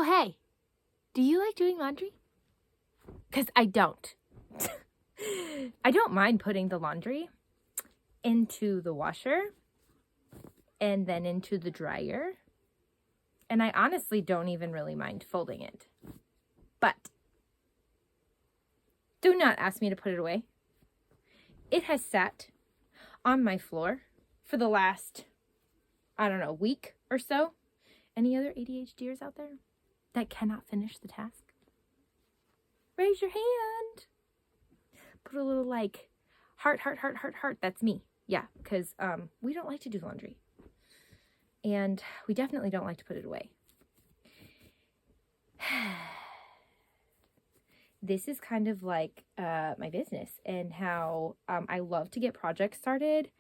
Oh, hey, do you like doing laundry? Because I don't. I don't mind putting the laundry into the washer and then into the dryer. And I honestly don't even really mind folding it. But do not ask me to put it away. It has sat on my floor for the last, week or so. Any other ADHDers out there that cannot finish the task? Raise your hand. Put a little heart. That's me. Yeah, because we don't like to do laundry. And we definitely don't like to put it away. This is kind of like my business and how I love to get projects started,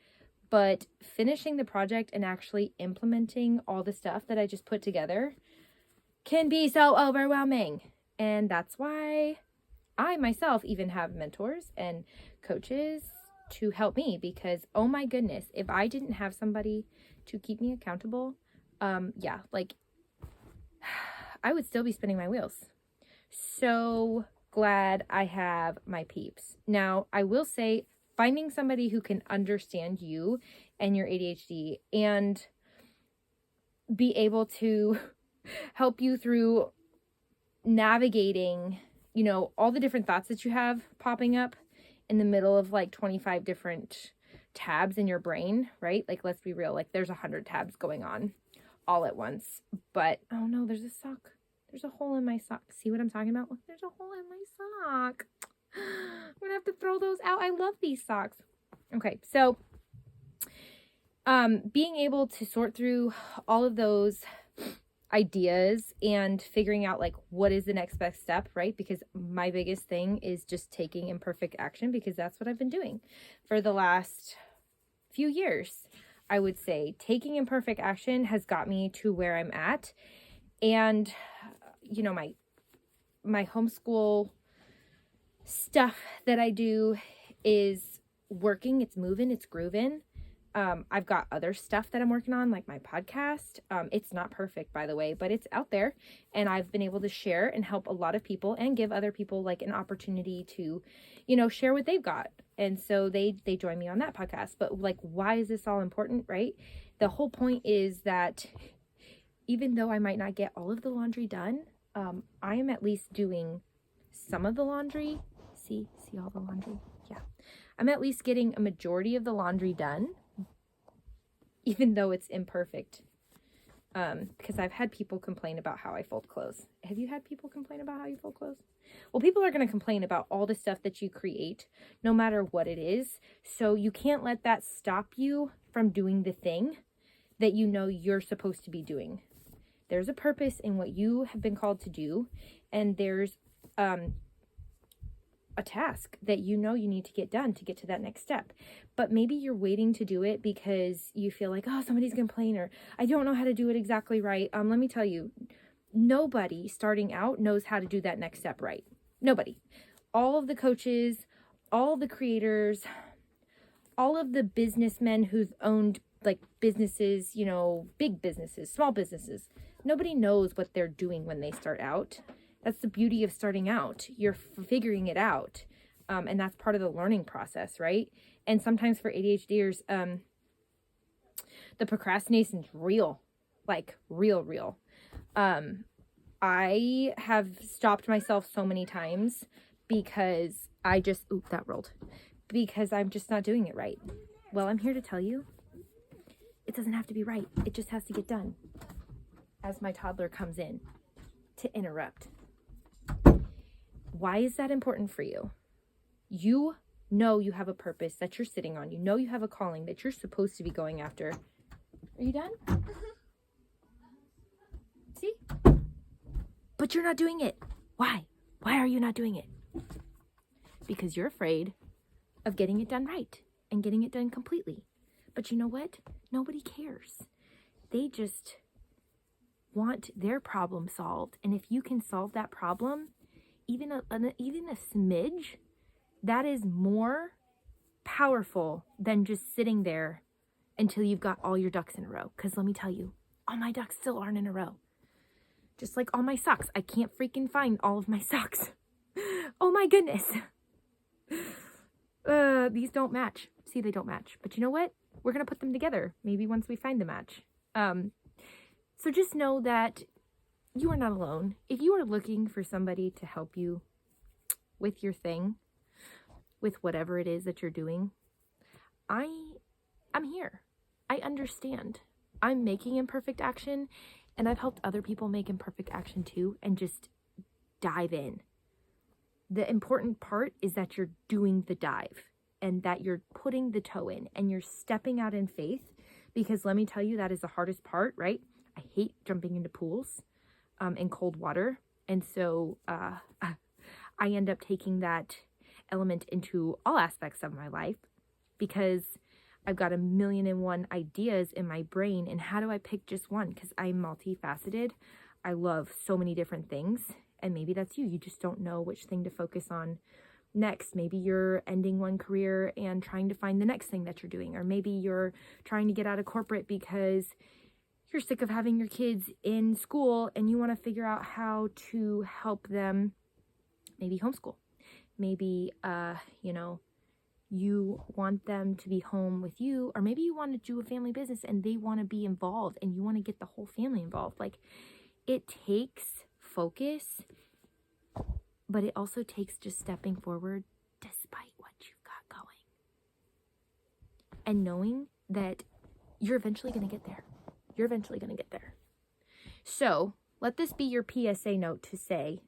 but finishing the project and actually implementing all the stuff that I just put together can be so overwhelming. And that's why I myself even have mentors and coaches to help me, because oh my goodness, if I didn't have somebody to keep me accountable, I would still be spinning my wheels. So glad I have my peeps. Now, I will say finding somebody who can understand you and your ADHD and be able to help you through navigating, all the different thoughts that you have popping up in the middle of 25 different tabs in your brain, right? Let's be real, there's 100 tabs going on all at once. But oh no, there's a sock. There's a hole in my sock. See what I'm talking about? Look, there's a hole in my sock. I'm gonna have to throw those out. I love these socks. Okay, so being able to sort through all of those ideas and figuring out what is the next best step, right? Because my biggest thing is just taking imperfect action, because that's what I've been doing for the last few years. I would say taking imperfect action has got me to where I'm at. And my homeschool stuff that I do is working. It's moving, it's grooving. I've got other stuff that I'm working on, like my podcast. It's not perfect, by the way, but it's out there, and I've been able to share and help a lot of people and give other people an opportunity to, share what they've got. And so they join me on that podcast. But why is this all important, right? The whole point is that even though I might not get all of the laundry done, I am at least doing some of the laundry. See all the laundry? Yeah. I'm at least getting a majority of the laundry done, even though it's imperfect. Because I've had people complain about how I fold clothes. Have you had people complain about how you fold clothes? Well, people are going to complain about all the stuff that you create, no matter what it is. So you can't let that stop you from doing the thing that you're supposed to be doing. There's a purpose in what you have been called to do, and there's a task that you need to get done to get to that next step. But maybe you're waiting to do it because you feel somebody's gonna complain, or I don't know how to do it exactly right. Let me tell you, nobody starting out knows how to do that next step right. Nobody. All of the coaches, all of the creators, all of the businessmen who've owned businesses, big businesses, small businesses, nobody knows what they're doing when they start out. That's the beauty of starting out. You're figuring it out. And that's part of the learning process, right? And sometimes for ADHDers, the procrastination's real, real. I have stopped myself so many times because because I'm just not doing it right. Well, I'm here to tell you, it doesn't have to be right. It just has to get done. As my toddler comes in to interrupt. Why is that important for you? You know you have a purpose that you're sitting on. You know you have a calling that you're supposed to be going after. Are you done? See? But you're not doing it. Why? Why are you not doing it? Because you're afraid of getting it done right and getting it done completely. But you know what? Nobody cares. They just want their problem solved. And if you can solve that problem, even a smidge, that is more powerful than just sitting there until you've got all your ducks in a row. Because let me tell you, all my ducks still aren't in a row. Just like all my socks. I can't freaking find all of my socks. Oh my goodness. These don't match. See, they don't match. But you know what? We're going to put them together. Maybe once we find the match. So just know that you are not alone. If you are looking for somebody to help you with your thing, with whatever it is that you're doing, I'm here. I understand. I'm making imperfect action, and I've helped other people make imperfect action too, and just dive in. The important part is that you're doing the dive and that you're putting the toe in and you're stepping out in faith, because let me tell you, that is the hardest part, right? I hate jumping into pools in cold water. And so I end up taking that element into all aspects of my life, because I've got 1,000,001 ideas in my brain. And how do I pick just one? Because I'm multifaceted. I love so many different things. And maybe that's you. You just don't know which thing to focus on next. Maybe you're ending one career and trying to find the next thing that you're doing. Or maybe you're trying to get out of corporate because you're sick of having your kids in school and you want to figure out how to help them maybe homeschool. Maybe, you want them to be home with you, or maybe you want to do a family business and they want to be involved and you want to get the whole family involved. Like, it takes focus, but it also takes just stepping forward despite what you've got going and knowing that you're eventually going to get there. You're eventually going to get there. So let this be your PSA note to say,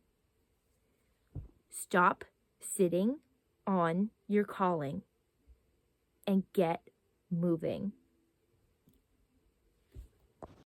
stop sitting on your calling and get moving.